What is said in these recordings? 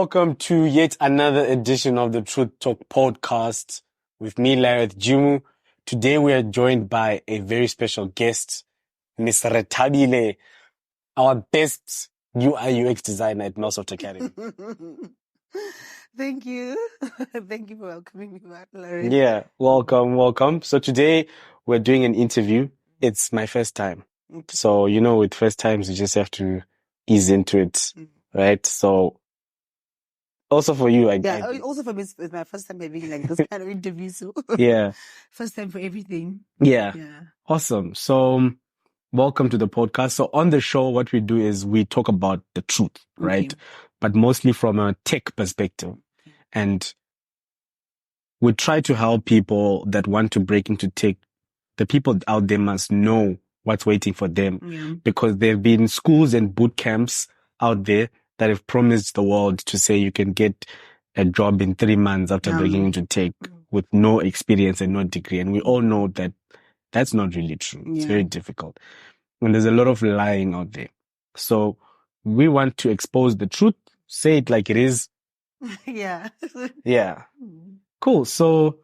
welcome to yet another edition of the Truth Talk podcast with me, Larreth Jimu. Today we are joined by a very special guest, Miss Rethabile, our best UI UX designer at Melsoft Academy. Thank you. Thank you for welcoming me back, Larreth. Yeah, welcome. So today we're doing an interview. It's my first time. Okay. So, with first times, you just have to ease into it, right? So, also for you, Also for me, it's my first time having like this kind of interview. So yeah, first time for everything. yeah, Yeah. awesome. So, welcome to the podcast. So, on the show, what we do is we talk about the truth, right? Okay. But mostly from a tech perspective. And we try to help people that want to break into tech. The people out there must know what's waiting for them because there have been schools and boot camps out there that have promised the world to say you can get a job in 3 months after breaking into tech with no experience and no degree. And we all know that that's not really true. It's very difficult. And there's a lot of lying out there. So we want to expose the truth, say it like it is. Yeah. Yeah. Cool. So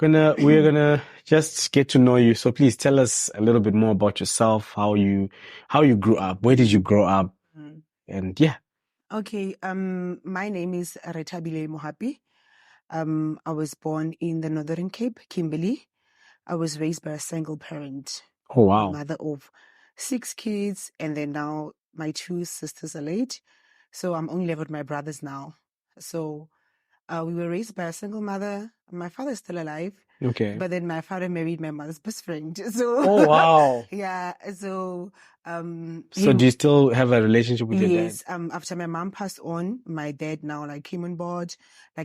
we're gonna just get to know you. So please tell us a little bit more about yourself, how you grew up, where did you grow up, and yeah. Okay. My name is Rethabile Mohapi. I was born in the Northern Cape, Kimberley. I was raised by a single parent. Oh wow. Mother of 6 kids, and then now my 2 sisters are late, so I'm only left with my brothers now. So we were raised by a single mother. My father is still alive. Okay. But then my father married my mother's best friend. So oh wow. Yeah. So So do you still have a relationship with your dad? Yes. After my mom passed on, my dad now came on board,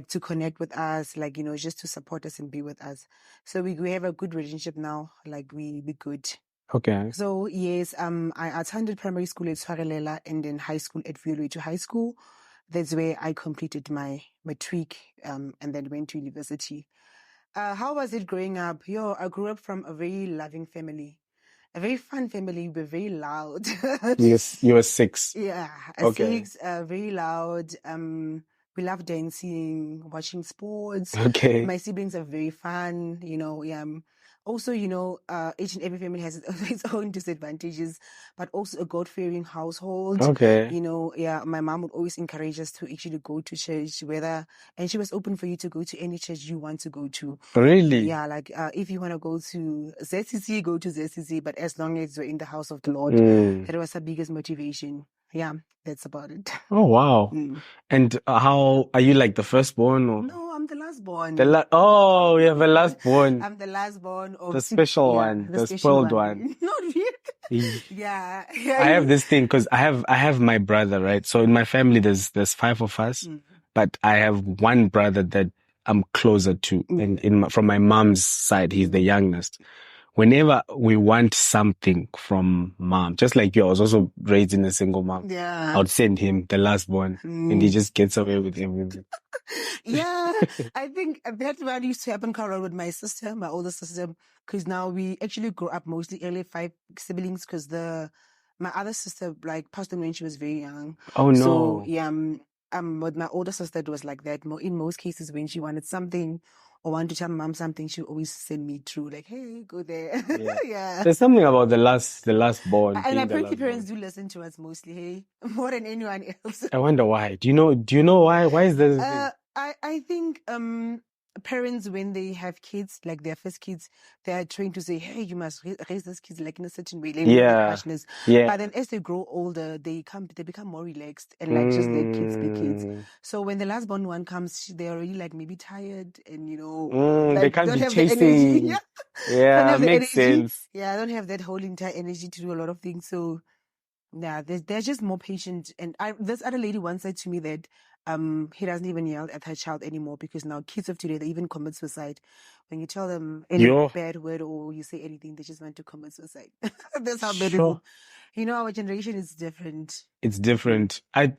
to connect with us, just to support us and be with us. So we have a good relationship now. We good. Okay. So yes, I attended primary school at Tshwarelela and then high school at Vuelwetu High School. That's where I completed my matric and then went to university. How was it growing up? I grew up from a very loving family, a very fun family. We were very loud. Yes, you were 6. Yeah, Okay. 6, very loud. We love dancing, watching sports. Okay. My siblings are very fun. Also, each and every family has its own disadvantages, but also a God-fearing household. Okay. My mom would always encourage us to actually go to church, and she was open for you to go to any church you want to go to. Really? Yeah, if you want to go to ZCC, go to ZCC, but as long as you're in the house of the Lord, that was her biggest motivation. Yeah, that's about it. Oh wow. And how are you, the firstborn or? No, I'm the last born. You have a last born. I'm the last born of the special one, the spoiled one. Not really. Yeah. I have this thing because I have my brother, right? So in my family, there's 5 of us, but I have one brother that I'm closer to, and from my mom's side, he's the youngest. Whenever we want something from mom, just like you, I was also raised in a single mom. Yeah. I would send him the last born, and he just gets away with everything. Yeah, I think that's what used to happen, Carol, with my sister, my older sister, because now we actually grew up mostly early 5 siblings, because my other sister passed on when she was very young. Oh no. So yeah, with my older sister, it was like that. In most cases, when she wanted something or wanted to tell mom something, she would always send me through, hey, go there. Yeah. Yeah. There's something about the last born. And apparently parents do listen to us mostly, hey, more than anyone else. I wonder why. Do you know why? Why is this? I think parents, when they have kids, their first kids, they are trained to say, hey, you must raise these kids in a certain way, harshness. Yeah. But then as they grow older, they become more relaxed and just let kids be kids. So when the last born one comes, they're already maybe tired and they can't don't be have chasing. the energy. Yeah, makes sense. Yeah, I don't have that whole entire energy to do a lot of things. So yeah, they're just more patient. And this other lady once said to me that he doesn't even yell at her child anymore, because now kids of today, they even commit suicide. When you tell them any bad word or you say anything, they just want to commit suicide. That's how bad it is. Our generation is different. It's different. I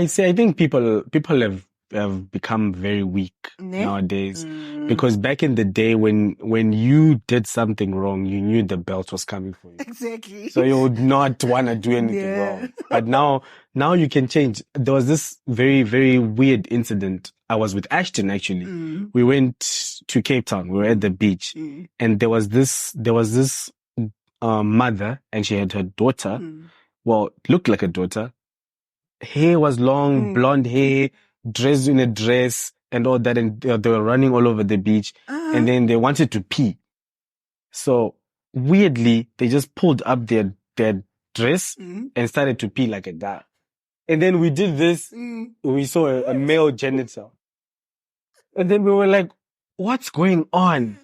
think people have have become very weak Ne? nowadays. Because back in the day, when you did something wrong, you knew the belt was coming for you. Exactly. So you would not want to do anything Yeah. wrong. But now you can change. There was this very, very weird incident. I was with Ashton, actually. We went to Cape Town. We were at the beach, and there was this mother, and she had her daughter. Well, looked like a daughter. Hair was long, blonde hair, dressed in a dress and all that. And they were running all over the beach. And then they wanted to pee. So weirdly, they just pulled up their dress and started to pee like a guy. And then we did this. We saw a male genital. And then we were like, what's going on?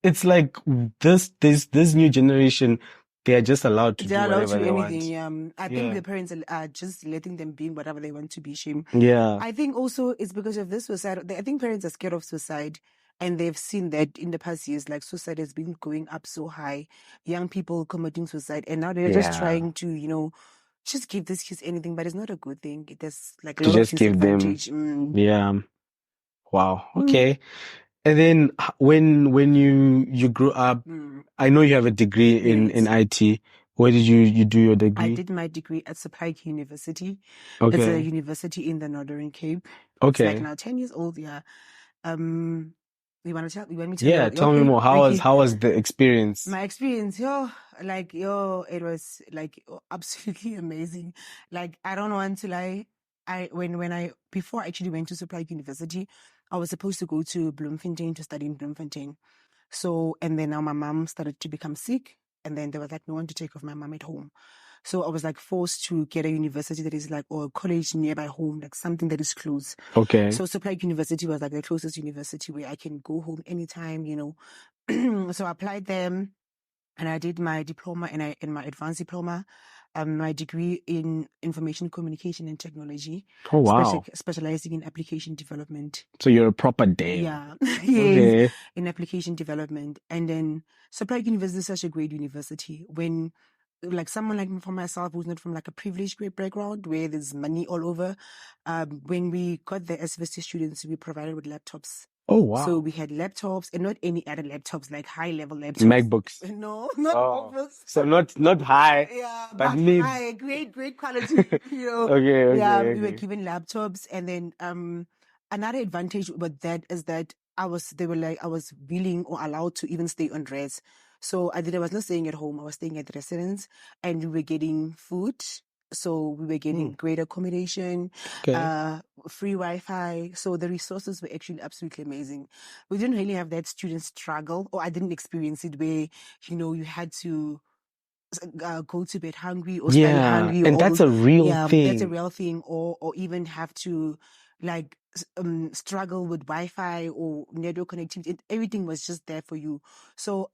It's like this new generation, they are just allowed to do whatever they anything. want. I think the parents are just letting them be whatever they want to be. Shame. Yeah. I think also it's because of this suicide. I think parents are scared of suicide, and they've seen that in the past years, like suicide has been going up so high, young people committing suicide, and now they're just trying to, just give these kids anything, but it's not a good thing. There's like a lot of disadvantage. Yeah. Wow. Okay. And then when you grew up, I know you have a degree in IT. Where did you do your degree? I did my degree at Supply University. Okay. It's a university in the Northern Cape. Okay. It's like now 10 years old. Yeah. You want me to tell yeah, you? Tell me more. How was the experience? My experience, it was like absolutely amazing. Like, I don't want to lie. Before I actually went to Supply University, I was supposed to go to Bloemfontein to study in Bloemfontein. So, and then now my mom started to become sick, and then there was like no one to take care of my mom at home. So I was like forced to get a university that is like, or a college nearby home, like something that is close. Okay. So Supply University was like the closest university where I can go home anytime, So I applied them, and I did my diploma and my advanced diploma, my degree in information communication and technology. Oh, wow. Specializing in application development. So you're a proper dame. Yeah. Yes. Okay. In application development. And then Supply University is such a great university. When like someone like for myself who's not from like a privileged great background where there's money all over, when we got the SVST students, we provided with laptops. Oh, wow. So we had laptops, and not any other laptops, like high level laptops. MacBooks. No, not MacBooks. So not high. Yeah, but high, great quality. Okay. Yeah, we were given laptops, and then another advantage with that is that I was willing or allowed to even stay on res. So I was not staying at home. I was staying at residence, and we were getting food. So we were getting great accommodation, free Wi-Fi. So the resources were actually absolutely amazing. We didn't really have that student struggle, or I didn't experience it where, you had to go to bed hungry or study hungry. And that's a real thing. That's a real thing. Or even have to like struggle with Wi-Fi or network connectivity. Everything was just there for you. So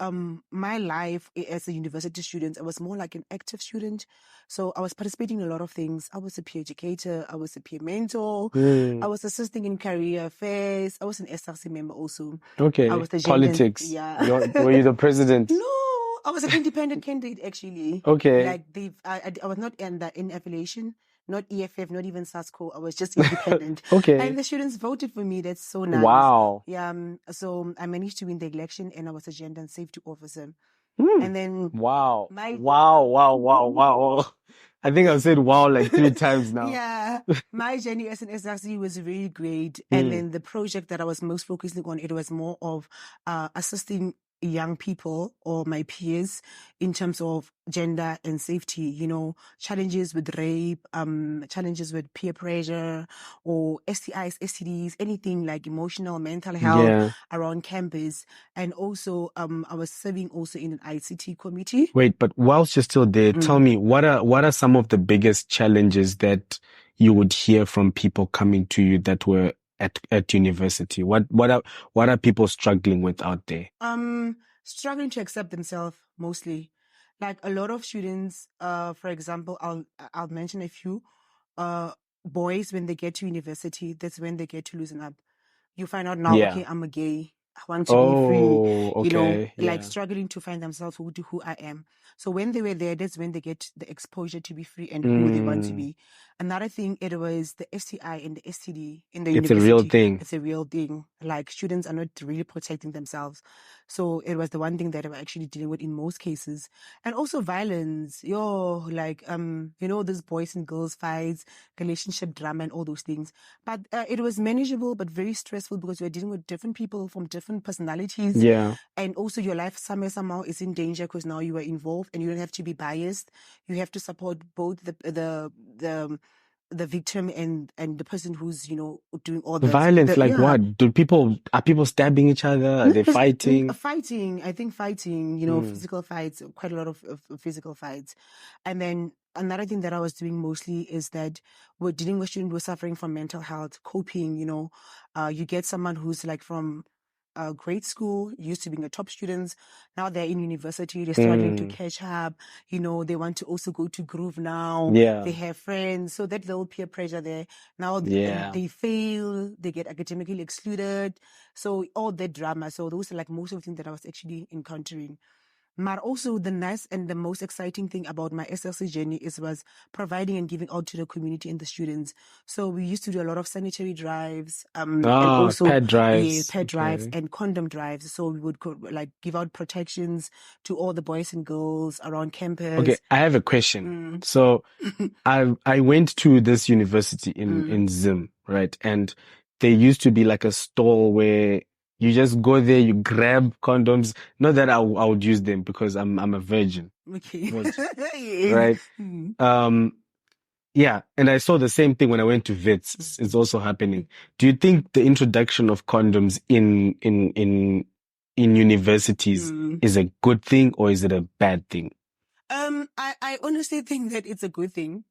my life as a university student, I was more like an active student. So I was participating in a lot of things. I was a peer educator. I was a peer mentor. I was assisting in career affairs. I was an SRC member also. Okay. I was the politics. Yeah. Were you the president? No, I was an independent candidate actually. Okay. Like I was not in affiliation. Not EFF, not even SASCO. I was just independent. Okay. And the students voted for me. That's so nice. Wow. Yeah. So I managed to win the election, and I was a gender and safety officer. And then wow. I think I've said wow like 3 times now. Yeah. My journey as an SRC was really great. And then the project that I was most focusing on, it was more of assisting young people or my peers in terms of gender and safety, challenges with rape, challenges with peer pressure or STIs, STDs, anything like emotional, mental health around campus. And also, I was serving also in an ICT committee. Wait, but whilst you're still there, tell me, what are some of the biggest challenges that you would hear from people coming to you that were at university? What are people struggling with out there? Struggling to accept themselves mostly. Like a lot of students, for example, I'll mention a few. Boys, when they get to university, that's when they get to loosen up. You find out now, okay, I'm a gay. want to be free, okay. like Yeah. struggling to find themselves who I am. So when they were there, that's when they get the exposure to be free and who they want to be. Another thing, it was the STI and the STD in the It's a university. real thing. It's a real thing. Like students are not really protecting themselves. So it was the one thing that they were actually dealing with in most cases. And also violence, those boys and girls fights, relationship drama and all those things. But it was manageable, but very stressful because you're dealing with different people from different personalities. Yeah. And also your life somehow is in danger because now you are involved and you don't have to be biased. You have to support both the victim and the person who's, doing all the Violence, like what? Are people stabbing each other? Are they fighting? Fighting, I think fighting, physical fights, quite a lot of physical fights. And then another thing that I was doing mostly is that we're dealing with students who are suffering from mental health, coping, you get someone who's like from grade school, used to being a top students. Now they're in university, they're struggling to catch up. They want to also go to groove now. Yeah. They have friends. So that little peer pressure there. Now Yeah. they fail, they get academically excluded. So all that drama. So those are like most of the things that I was actually encountering. But also the nice and the most exciting thing about my SLC journey was providing and giving out to the community and the students. So we used to do a lot of sanitary drives, and also pad drives. pad drives and condom drives. So we would give out protections to all the boys and girls around campus. Okay, I have a question. So I went to this university in Zim, right? And there used to be like a stall where you just go there, you grab condoms. Not that I would use them because I'm a virgin. Okay. Right? Yeah. And I saw the same thing when I went to Wits. It's also happening. Do you think the introduction of condoms in universities is a good thing or is it a bad thing? I honestly think that it's a good thing.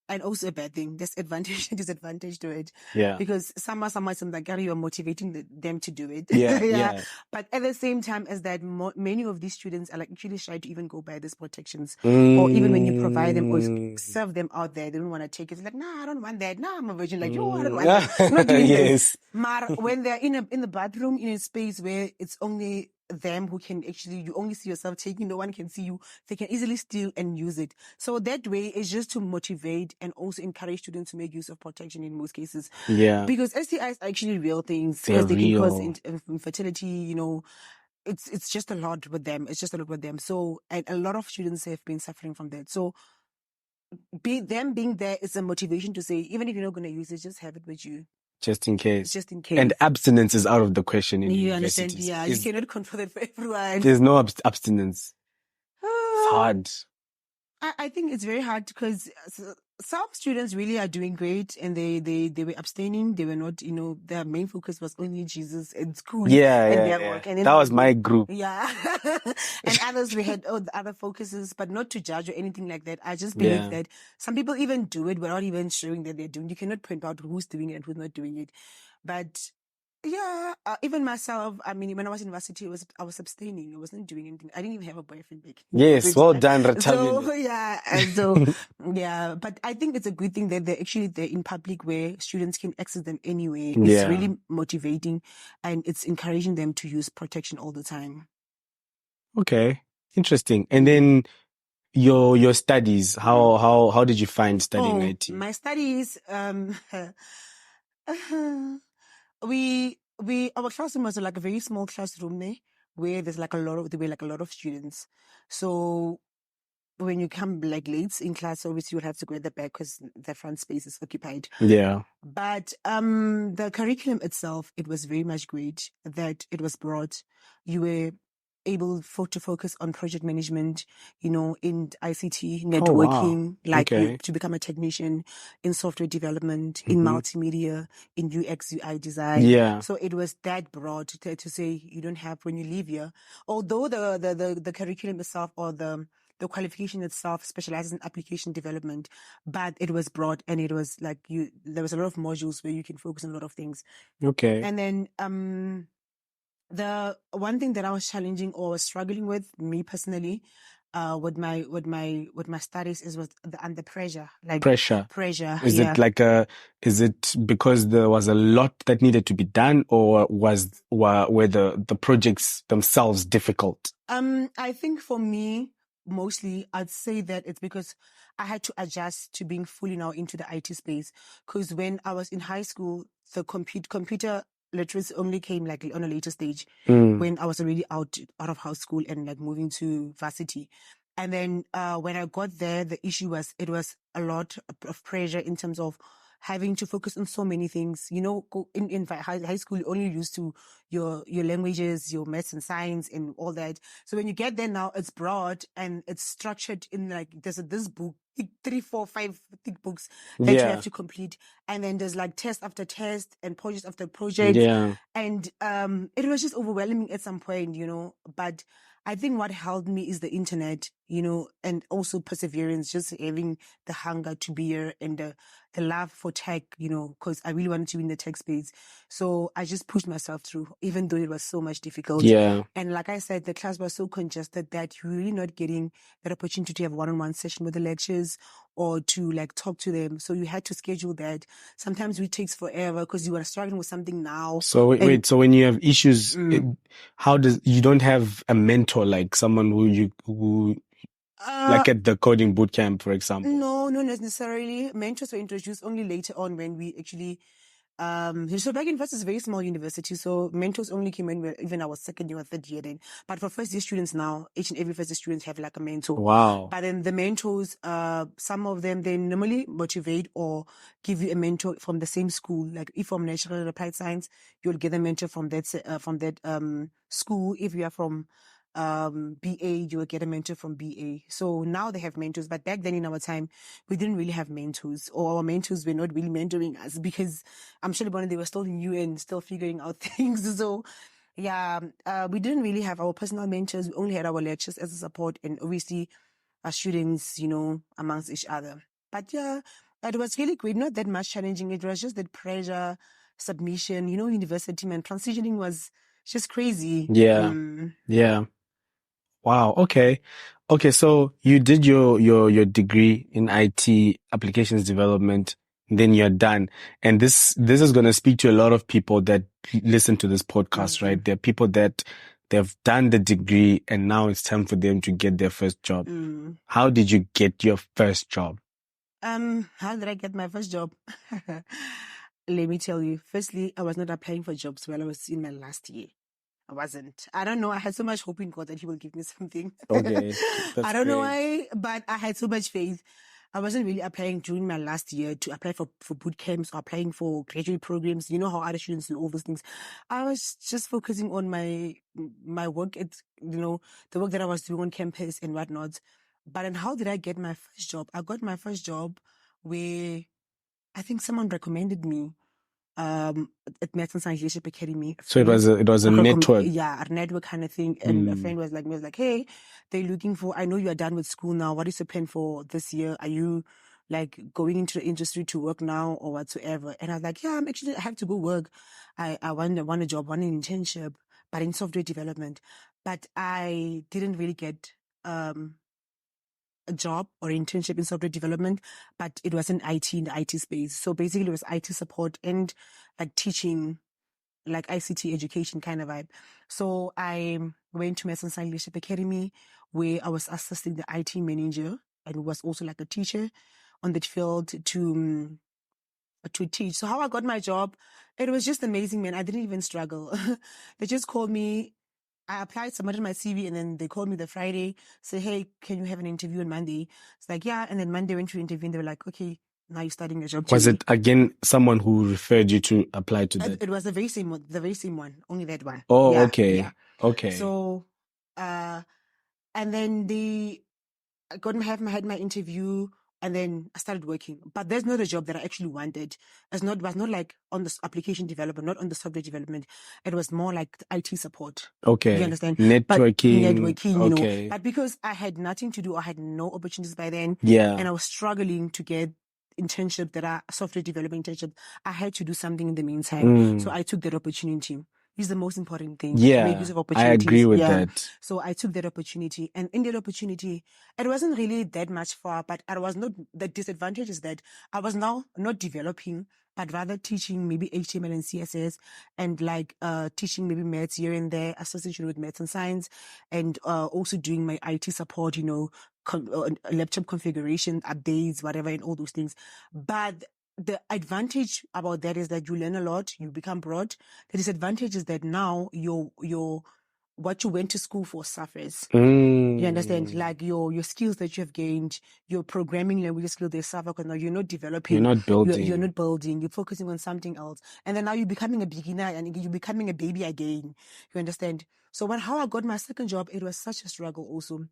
And also a bad thing. There's advantage and disadvantage to it. Yeah. Because somehow like, you are motivating them to do it. Yeah. But at the same time as that, many of these students are like actually shy to even go buy these protections. Or even when you provide them or serve them out there, they don't want to take it. It's like, nah, I don't want that. Nah, I'm a virgin. Like, yo, I don't want that. I'm not doing this. But when they're in the bathroom, in a space where it's only them who can actually, you only see yourself taking, no one can see you, they can easily steal and use it. So that way is just to motivate and also encourage students to make use of protection in most cases. Yeah. Because STIs are actually real things. They're They real. can cause infertility, it's just a lot with them. It's just a lot with them. So, and a lot of students have been suffering from that. So them being there is a motivation to say, even if you're not going to use it, just have it with you. Just in case. Just in case. And abstinence is out of the question in you universities. Understand? Yeah, you cannot control it for everyone. There's no abstinence. It's hard. I think it's very hard because some students really are doing great and they were abstaining. They were not, their main focus was only Jesus and school. And their work. And then that was my group. Yeah. And others, we had other focuses, but not to judge or anything like that. I just believe that some people even do it without even showing that they're doing. You cannot point out who's doing it and who's not doing it. But yeah, even myself, I mean, when I was in university, I was abstaining. I wasn't doing anything. I didn't even have a boyfriend back. Yes, well done, Rethabile. But I think it's a good thing that they're in public where students can access them anyway. It's really motivating and it's encouraging them to use protection all the time. Okay, interesting. And then your studies, how did you find studying IT? My studies, our classroom was like a very small classroom there where there were a lot of students. So when you come like late in class, obviously you'll have to go at the back because the front space is occupied. Yeah. But the curriculum itself, it was very much great that it was broad. You were able to focus on project management, in ICT, networking, to become a technician, in software development, in multimedia, in UX, UI design. Yeah. So it was that broad to say you don't have when you leave here. Although the curriculum itself or the qualification itself specializes in application development, but it was broad and it was like there was a lot of modules where you can focus on a lot of things. Okay. And then the one thing that I was challenging or was struggling with, me personally, with my studies is with under pressure, like Pressure. pressure. Is it because there was a lot that needed to be done, or were the projects themselves difficult? I think for me, mostly, I'd say that it's because I had to adjust to being fully now into the IT space. Because when I was in high school, the computer literacy only came like on a later stage when I was already out of high school and like moving to varsity. And then when I got there, the issue was it was a lot of pressure in terms of having to focus on so many things. You know, in high school, you're only used to your languages, your maths and science and all that. So when you get there now, it's broad and it's structured in like, there's this book, 3, 4, 5 thick books that you have to complete. And then there's like test after test and project after project. Yeah. And it was just overwhelming at some point, you know, but I think what helped me is the internet, you know, and also perseverance, just having the hunger to be here and the love for tech, you know, because I really wanted to be in the tech space. So I just pushed myself through, even though it was so much difficult. Yeah. And like I said, the class was so congested that you're really not getting that opportunity to have one-on-one session with the lecturers or to like talk to them. So you had to schedule that. Sometimes it takes forever because you are struggling with something now. So wait, so when you have issues, you don't have a mentor, like someone who like at the coding bootcamp, for example? No, not necessarily. Mentors were introduced only later on when we actually so back in first, it's a very small university, so mentors only came in even I was second year or third year then. But for first year students now, each and every first year students have like a mentor. Wow. But then the mentors, some of them, they normally motivate or give you a mentor from the same school. Like if from natural and applied science, you'll get a mentor from that school. If you are from BA, you will get a mentor from BA. So now they have mentors, but back then in our time, we didn't really have mentors, or our mentors were not really mentoring us because I'm sure they were still in UN, still figuring out things. So yeah, we didn't really have our personal mentors. We only had our lectures as a support and obviously our students, you know, amongst each other. But yeah, it was really great. Not that much challenging. It was just that pressure, submission, you know, university, man, transitioning was just crazy. Yeah. Yeah. Wow. Okay. So you did your degree in IT applications development, then you're done. And this is going to speak to a lot of people that listen to this podcast, right? There are people that they've done the degree and now it's time for them to get their first job. How did you get your first job? How did I get my first job? Let me tell you. Firstly, I was not applying for jobs while I was in my last year. I wasn't. I don't know. I had so much hope in God that He will give me something. Okay. I don't know why, but I had so much faith. I wasn't really applying during my last year to apply for boot camps or applying for graduate programs. You know how other students do all those things. I was just focusing on my work at, you know, the work that I was doing on campus and whatnot. But then how did I get my first job? I got my first job where I think someone recommended me at Maths and Science Leadership Academy. So it was a network. Yeah, a network kind of thing. And a friend was like, hey, they're looking for, I know you are done with school now. What is your plan for this year? Are you like going into the industry to work now or whatsoever? And I was like, yeah, I have to go work. I want a job, want an internship, but in software development. But I didn't really get a job or internship in software development, but it was in IT, in the IT space. So basically it was IT support and like teaching, like ICT education kind of vibe. So I went to Maths and Science Leadership Academy where I was assisting the IT manager and was also like a teacher on that field to teach. So how I got my job, it was just amazing, man. I didn't even struggle. They just called me. I applied, submitted my CV, and then they called me the Friday, say, hey, can you have an interview on Monday? It's like, yeah. And then Monday went to interview and they were like, okay, now you're starting your job. Was it again someone who referred you to apply to that? It was the very same one, only that one. Oh, yeah, okay. Yeah. Okay. So, and then I had my interview. And then I started working, but there's not a job that I actually wanted. Was not like on the application development, not on the software development. It was more like IT support. Okay. You understand? Networking. You okay. know. But because I had nothing to do, I had no opportunities by then. Yeah. And I was struggling to get internship that are software development internship. I had to do something in the meantime. So I took that opportunity. is the most important thing. Yeah, to make use of I opportunities. agree with that. So I took that opportunity, and in that opportunity, it wasn't really that much far, but I was not, the disadvantage is that I was now not developing, but rather teaching maybe HTML and CSS, and like teaching maybe maths here and there, association with maths and science, and also doing my IT support, laptop configuration, updates, whatever, and all those things. But the advantage about that is that you learn a lot, you become broad. The disadvantage is that now your what you went to school for suffers. You understand? Like your skills that you have gained, your programming language skills, they suffer because now you're not developing. You're not building. You're not building. You're focusing on something else. And then now you're becoming a beginner and you're becoming a baby again. You understand? So how I got my second job, it was such a struggle also.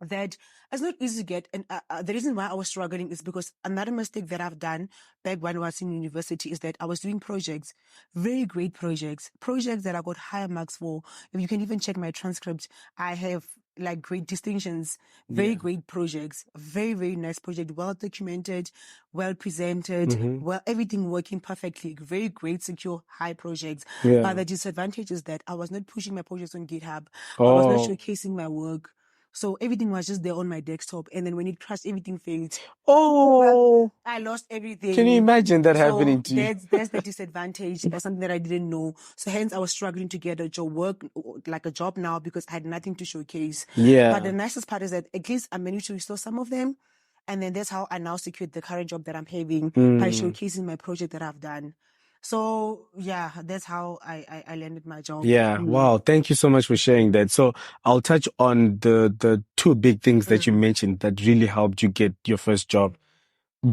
That it's not easy to get, and the reason why I was struggling is because another mistake that I've done back when I was in university is that I was doing projects, very great projects that I got higher marks for. If you can even check my transcript, I have like great distinctions, very great projects, very, very nice project, well documented, well presented, well, everything working perfectly, very great, secure, high projects. But the disadvantage is that I was not pushing my projects on GitHub. I was not showcasing my work. So everything was just there on my desktop. And then when it crashed, everything failed. Oh, I lost everything. Can you imagine that happening to you? That's the disadvantage. That's something that I didn't know. So hence I was struggling to get a job, work like a job now, because I had nothing to showcase. Yeah. But the nicest part is that at least I managed to restore some of them. And then that's how I now secured the current job that I'm having by showcasing my project that I've done. So yeah, that's how I landed my job. Yeah. Wow. Thank you so much for sharing that. So I'll touch on the two big things that you mentioned that really helped you get your first job.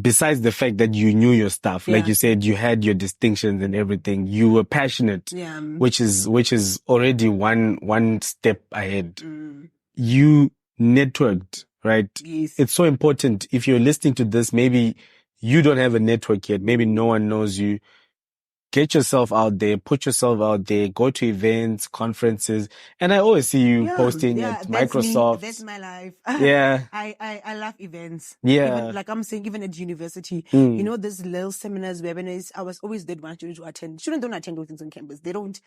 Besides the fact that you knew your stuff, like you said, you had your distinctions and everything, you were passionate, which is already one step ahead. You networked, right? Yes. It's so important. If you're listening to this, maybe you don't have a network yet. Maybe no one knows you. Get yourself out there, put yourself out there, go to events, conferences. And I always see you posting at Microsoft. That's my life. Yeah. I love events. Yeah. Even, like I'm saying, even at university, there's little seminars, webinars. I was always that one student to attend. Students don't attend those things on campus. They don't.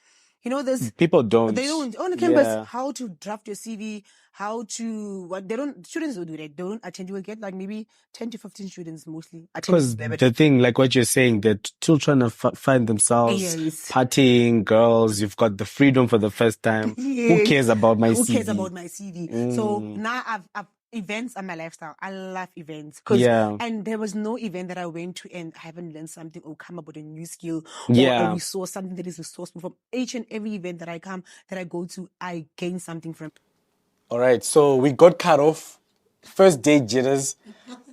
There's people don't. They don't on the campus. How to draft your CV, how to what they don't. Students don't do that. They don't attend. You will get like maybe 10 to 15 students mostly attend. Because the thing, like what you're saying, they're still trying to find themselves, partying, girls. You've got the freedom for the first time. Who cares about my CV? Who cares about my CV? So now I've events are my lifestyle. I love events. And there was no event that I went to and I haven't learned something or come up with a new skill or a resource, something that is resourceful. From each and every event that I go to, I gain something from. All right. So we got cut off. First day jitters.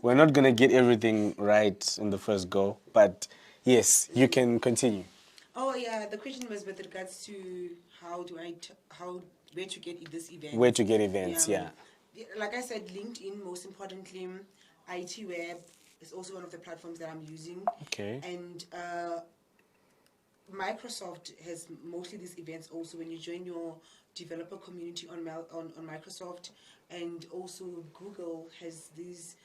We're not going to get everything right in the first go. But yes, you can continue. Oh, yeah. The question was with regards to where to get this event. Where to get events, yeah. Like I said, LinkedIn, most importantly, IT Web is also one of the platforms that I'm using. Okay. And Microsoft has mostly these events also when you join your developer community on Microsoft, and also Google has these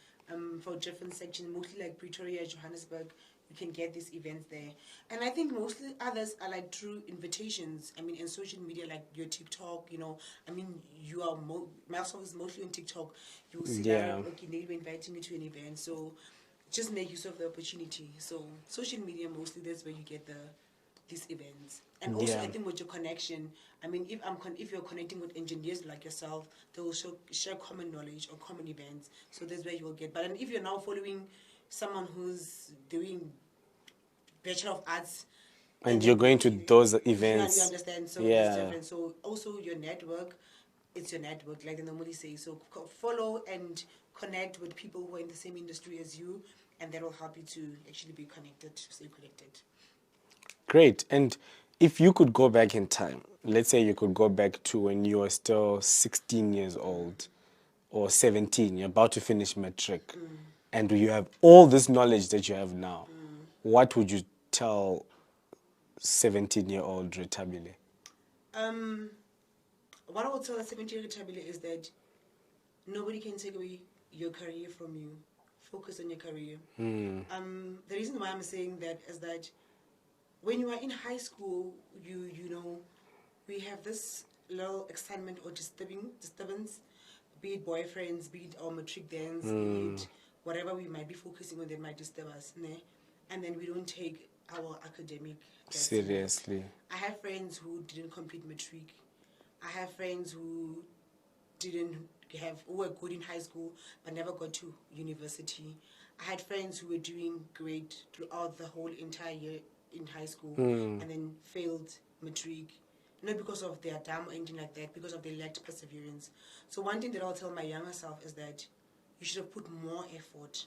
for different sections, mostly like Pretoria, Johannesburg. You can get these events there. And I think mostly others are like through invitations. I mean, in social media, like your TikTok, I mean, you are, Melsoft is mostly on TikTok. You will see that, okay, they were inviting me to an event. So just make use of the opportunity. So social media, mostly, that's where you get these events. And also, I think with your connection, I mean, if you're connecting with engineers like yourself, they will share common knowledge or common events. So that's where you will get. But then if you're now following someone who's doing Bachelor of Arts, and you're going to those events, you understand? So it's different. So also your network, it's your network, like they normally say. So follow and connect with people who are in the same industry as you, and that will help you to actually be connected, stay connected. Great. And if you could go back in time, let's say you could go back to when you were still 16 years old or 17, you're about to finish matric, and you have all this knowledge that you have now, what would you tell 17-year-old Rethabile? What I would tell a 17-year-old Rethabile is that nobody can take away your career from you. Focus on your career. The reason why I'm saying that is that when you are in high school, you know, we have this little excitement or disturbance, be it boyfriends, be it our matric dance, be it whatever we might be focusing on that might disturb us, ne? And then we don't take our academic that seriously. I have friends who didn't complete matric. I have friends who who were good in high school but never got to university. I had friends who were doing great throughout the whole entire year in high school and then failed matric. Not because of their dumb or anything like that, because of their lacked perseverance. So one thing that I'll tell my younger self is that you should have put more effort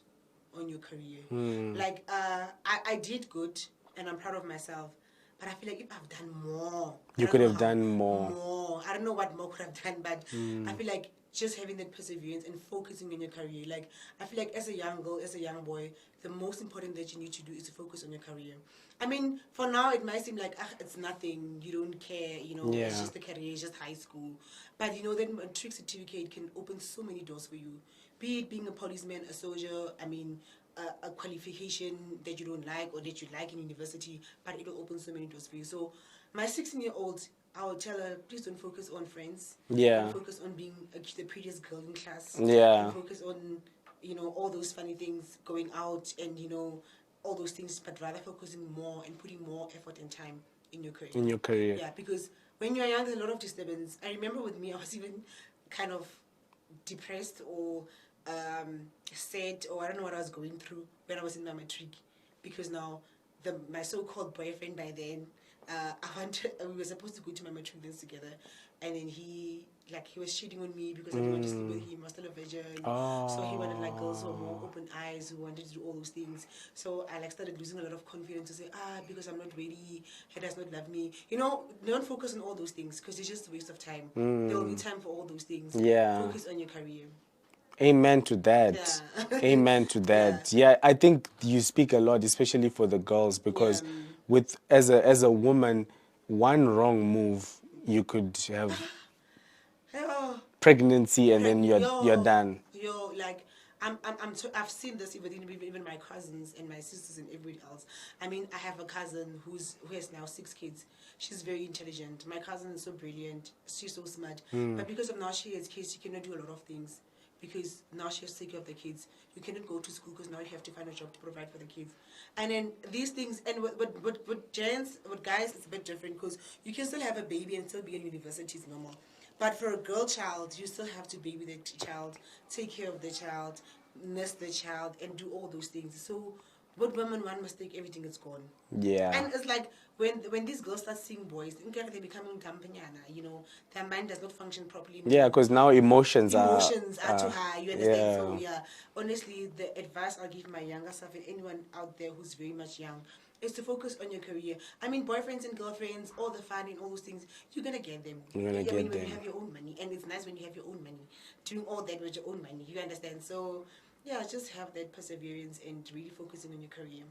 on your career. Like I did good and I'm proud of myself. But I feel like if I've done more, You could have done more. More. I don't know what more could have done, but I feel like just having that perseverance and focusing on your career. Like I feel like as a young girl, as a young boy, the most important that you need to do is to focus on your career. I mean, for now it might seem like it's nothing. You don't care. You know, Yeah. it's just the career, it's just high school. But you know that matric certificate can open so many doors for you. Be it being a policeman, a soldier. I mean, a qualification that you don't like or that you like in university, but it will open so many doors for you. So my 16-year-old, I will tell her, please don't focus on friends. Yeah. Don't focus on being the prettiest girl in class. Yeah. Don't focus on, you know, all those funny things, going out and, you know, all those things, but rather focusing more and putting more effort and time in your career. In your career. Yeah, because when you're young, there's a lot of disturbance. I remember with me, I was even kind of depressed or sad, or I don't know what I was going through when I was in my matric, because now my so-called boyfriend by then, we were supposed to go to my matric dance together, and then he was cheating on me because I didn't want to sleep with him. I was still a virgin, so he wanted like girls who were more open eyes, who wanted to do all those things. So I started losing a lot of confidence to say, because I'm not ready, he does not love me. You know, don't focus on all those things because it's just a waste of time. There will be time for all those things. Yeah. Focus on your career. Amen to that. Yeah. Amen to that. Yeah. I think you speak a lot, especially for the girls, because as a woman, one wrong move, you could have pregnancy and then you're done. I've seen this even my cousins and my sisters and everybody else. I mean, I have a cousin who has now 6 kids. She's very intelligent. My cousin is so brilliant. She's so smart. But because of now she has kids, she cannot do a lot of things. Because now she has to take care of the kids. You cannot go to school because now you have to find a job to provide for the kids. And then these things, and with guys, it's a bit different because you can still have a baby and still be in university, it's normal. But for a girl child, you still have to baby the child, take care of the child, nurse the child, and do all those things. So, what women, one mistake, everything is gone. Yeah. And it's like when these girls start seeing boys, they're becoming campanyana, you know, their mind does not function properly. Yeah, because now emotions are too high, you understand? So, yeah, honestly, the advice I'll give my younger self and anyone out there who's very much young is to focus on your career. I mean, boyfriends and girlfriends, all the fun and all those things, you're going to get them. You're going to get them. When you have your own money. And it's nice when you have your own money. Doing all that with your own money. You understand? So, yeah, just have that perseverance and really focusing on your career.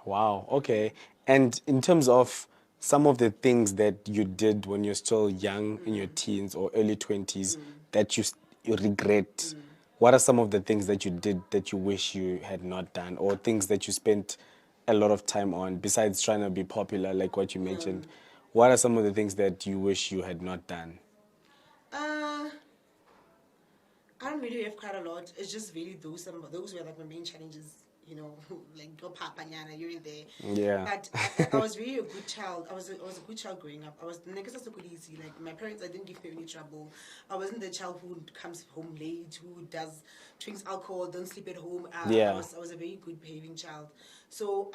Wow. Okay. And in terms of some of the things that you did when you're still young, in your teens or early 20s, that you regret, what are some of the things that you did that you wish you had not done, or things that you spent a lot of time on besides trying to be popular, like what you mentioned? What are some of the things that you wish you had not done? I don't really have quite a lot. It's just really those were like my main challenges. You know, like go papanyana, you're in there. Yeah. But I was really a good child. I was a good child growing up. I was easy. Like my parents, I didn't give them any trouble. I wasn't the child who comes home late, who drinks alcohol, don't sleep at home. Yeah. I was a very good behaving child. So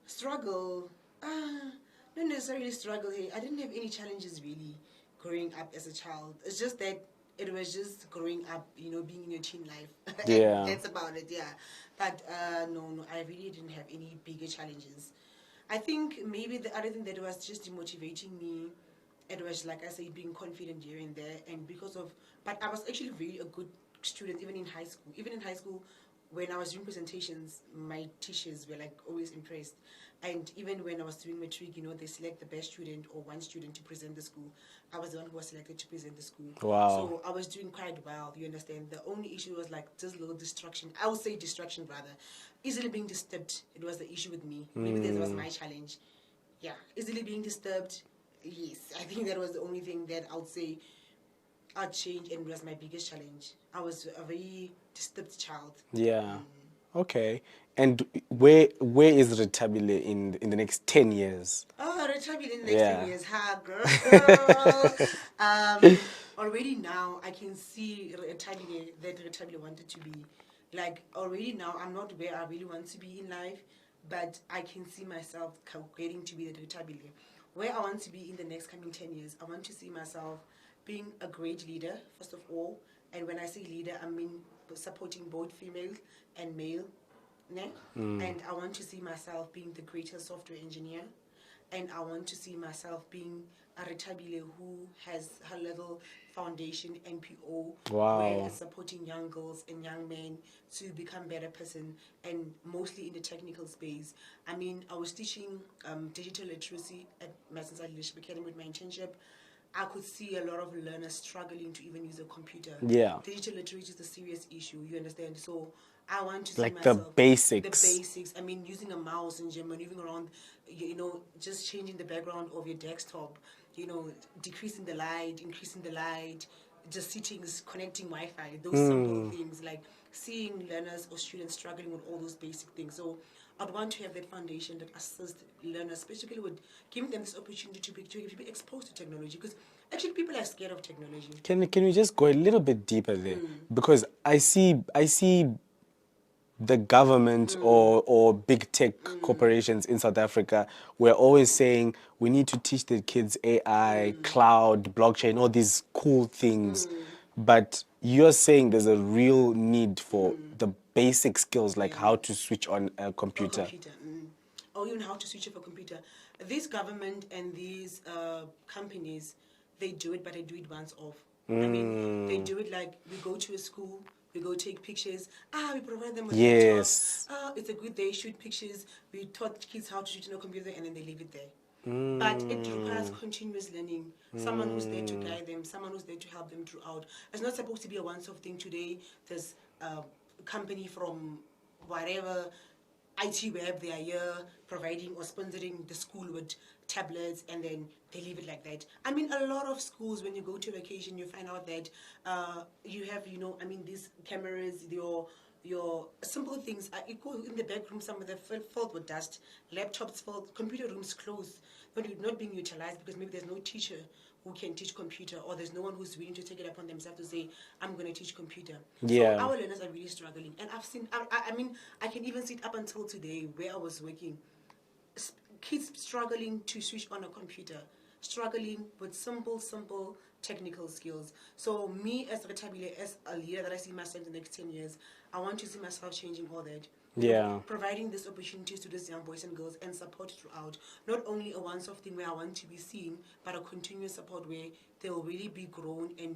struggle. Not necessarily struggle here. I didn't have any challenges really growing up as a child. It's just that it was just growing up, you know, being in your teen life. Yeah. That's about it, yeah. But no, I really didn't have any bigger challenges. I think maybe the other thing that was just demotivating me, it was, like I said, being confident here and there. And but I was actually really a good student even in high school. Even in high school, when I was doing presentations, my teachers were like always impressed. And even when I was doing matric, you know, they select the best student or one student to present the school. I was the one who was selected to present the school. Wow. So I was doing quite well, you understand. The only issue was like just a little distraction. I would say distraction rather. Easily being disturbed. It was the issue with me. Maybe that was my challenge. Yeah, easily being disturbed. Yes, I think that was the only thing that I would say I'd change, and was my biggest challenge. I was a very disturbed child. Yeah. Okay. And where is Rethabile in the next 10 years? Oh, Rethabile in the next 10 Yeah. years. Ha, girl. Already now, I can see Rethabile, that Rethabile wanted to be. Like, already now, I'm not where I really want to be in life, but I can see myself getting to be the Rethabile. Where I want to be in the next coming 10 years, I want to see myself being a great leader, first of all. And when I say leader, I mean supporting both female and male. Ne? And I want to see myself being the greatest software engineer. And I want to see myself being a Rethabile who has her level foundation NPO, Wow. where it's supporting young girls and young men to become better person, and mostly in the technical space. I mean, I was teaching digital literacy at Madison Leadership Academy with my internship. I could see a lot of learners struggling to even use a computer. Yeah. Digital literacy is a serious issue, you understand? So I want to see Like myself. the basics. The basics. I mean, using a mouse and maneuvering around, just changing the background of your desktop, decreasing the light, increasing the light, just settings, connecting Wi-Fi, those simple things, like seeing learners or students struggling with all those basic things. So I'd want to have that foundation that assists learners, especially with giving them this opportunity to be exposed to technology, because actually people are scared of technology. Can we just go a little bit deeper there? Because I see the government or big tech corporations in South Africa, we're always saying we need to teach the kids AI, cloud, blockchain, all these cool things. But you're saying there's a real need for the basic skills, like how to switch on a computer. Or even how to switch off a computer. This government and these companies, they do it, but they do it once off. I mean, they do it like we go to a school, we go take pictures. We provide them with Yes. laptops. It's a good day, shoot pictures. We taught kids how to shoot on a computer, and then they leave it there. But it requires continuous learning. Someone who's there to guide them, someone who's there to help them throughout. It's not supposed to be a once-off thing today. There's a company from whatever IT web, they are here providing or sponsoring the school with tablets, and then they leave it like that. I mean, a lot of schools, when you go to vacation, you find out that you have, these cameras, your simple things are equal in the back room. Some of them filled with dust, laptops filled, computer rooms closed, not being utilized because maybe there's no teacher who can teach computer, or there's no one who's willing to take it upon themselves to say, I'm going to teach computer. Yeah. So our learners are really struggling. And I've seen, I can even see it up until today where I was working. Kids struggling to switch on a computer, struggling with simple technical skills. So me as Rethabile, as a leader that I see myself in the next 10 years, I want to see myself changing all that. Yeah. Providing these opportunities to these young boys and girls and support throughout. Not only a once-off thing where I want to be seen, but a continuous support where they will really be grown and,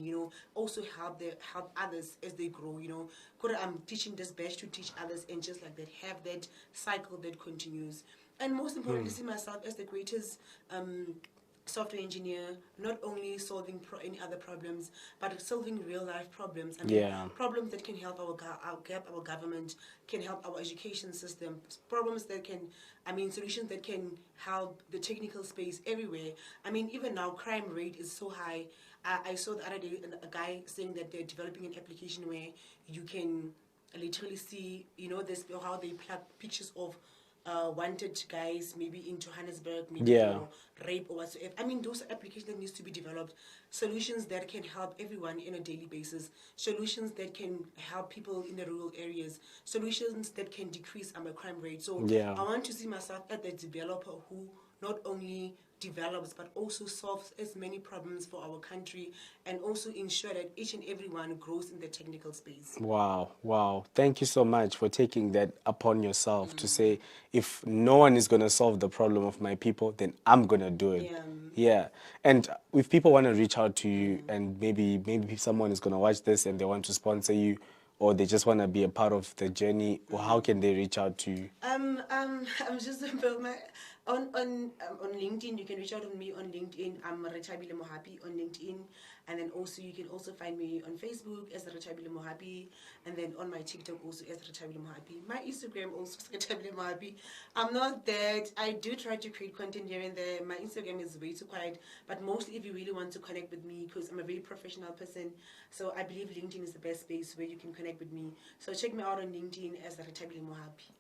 also help others as they grow, I'm teaching this batch to teach others, and just like that, have that cycle that continues. And most importantly, see myself as the greatest software engineer, not only solving any other problems, but solving real life problems. Problems that can help our government, can help our education system, problems that can, solutions that can help the technical space everywhere. Even now, crime rate is so high. I saw the other day a guy saying that they're developing an application where you can literally see, this how they plug pictures of wanted guys, maybe in Johannesburg, maybe for rape or whatsoever. Those applications that needs to be developed, solutions that can help everyone in a daily basis, solutions that can help people in the rural areas, solutions that can decrease our crime rate. So I want to see myself as the developer who not only develops but also solves as many problems for our country, and also ensure that each and everyone grows in the technical space. Wow. Thank you so much for taking that upon yourself to say, if no one is going to solve the problem of my people, then I'm going to do it. Yeah. And if people want to reach out to you, and maybe someone is going to watch this and they want to sponsor you, or they just want to be a part of the journey, or how can they reach out to you? I'm just On LinkedIn, you can reach out on me on LinkedIn. I'm Rethabile Mohapi on LinkedIn, and then also you can also find me on Facebook as Rethabile Mohapi, and then on my TikTok also as Rethabile Mohapi. My Instagram also is Rethabile Mohapi. I'm not that. I do try to create content here and there. My Instagram is way too quiet, but mostly if you really want to connect with me, because I'm a very professional person, so I believe LinkedIn is the best space where you can connect with me. So check me out on LinkedIn as Rethabile Mohapi.